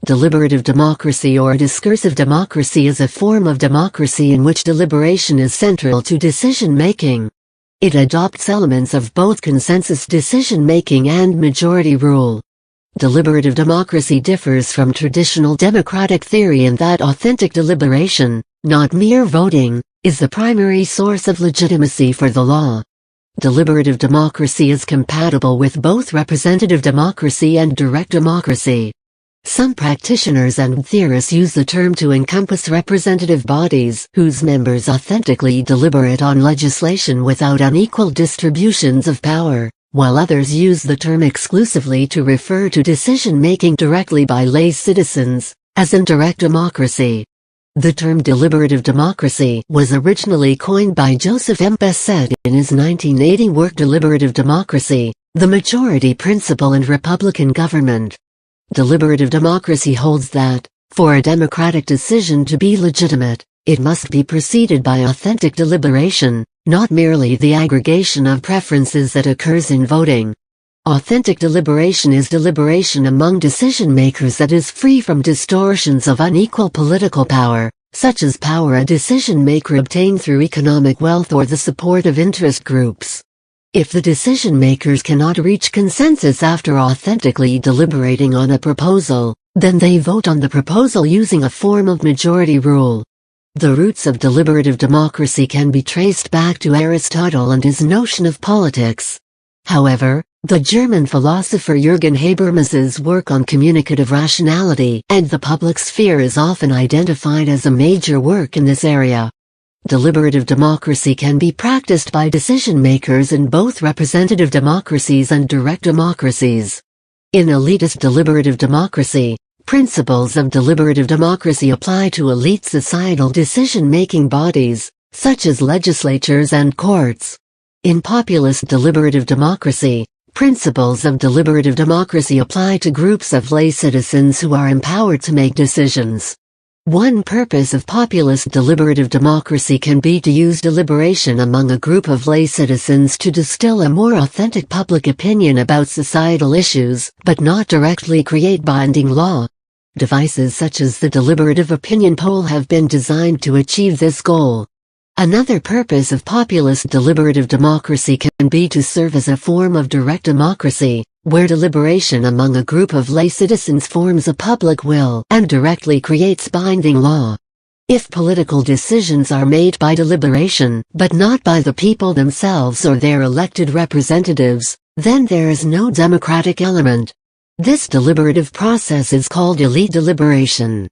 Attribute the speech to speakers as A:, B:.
A: Deliberative democracy or discursive democracy is a form of democracy in which deliberation is central to decision-making. It adopts elements of both consensus decision-making and majority rule. Deliberative democracy differs from traditional democratic theory in that authentic deliberation, not mere voting, is the primary source of legitimacy for the law. Deliberative democracy is compatible with both representative democracy and direct democracy. Some practitioners and theorists use the term to encompass representative bodies whose members authentically deliberate on legislation without unequal distributions of power, while others use the term exclusively to refer to decision-making directly by lay citizens, as in direct democracy. The term deliberative democracy was originally coined by Joseph M. Bessette in his 1980 work Deliberative Democracy, the Majority Principle in Republican Government. Deliberative democracy holds that, for a democratic decision to be legitimate, it must be preceded by authentic deliberation, not merely the aggregation of preferences that occurs in voting. Authentic deliberation is deliberation among decision-makers that is free from distortions of unequal political power, such as power a decision-maker obtained through economic wealth or the support of interest groups. If the decision-makers cannot reach consensus after authentically deliberating on a proposal, then they vote on the proposal using a form of majority rule. The roots of deliberative democracy can be traced back to Aristotle and his notion of politics. However, the German philosopher Jürgen Habermas's work on communicative rationality and the public sphere is often identified as a major work in this area. Deliberative democracy can be practiced by decision-makers in both representative democracies and direct democracies. In elitist deliberative democracy, principles of deliberative democracy apply to elite societal decision-making bodies, such as legislatures and courts. In populist deliberative democracy, principles of deliberative democracy apply to groups of lay citizens who are empowered to make decisions. One purpose of populist deliberative democracy can be to use deliberation among a group of lay citizens to distill a more authentic public opinion about societal issues, but not directly create binding law. Devices such as the deliberative opinion poll have been designed to achieve this goal. Another purpose of populist deliberative democracy can be to serve as a form of direct democracy, where deliberation among a group of lay citizens forms a public will and directly creates binding law. If political decisions are made by deliberation, but not by the people themselves or their elected representatives, then there is no democratic element. This deliberative process is called elite deliberation.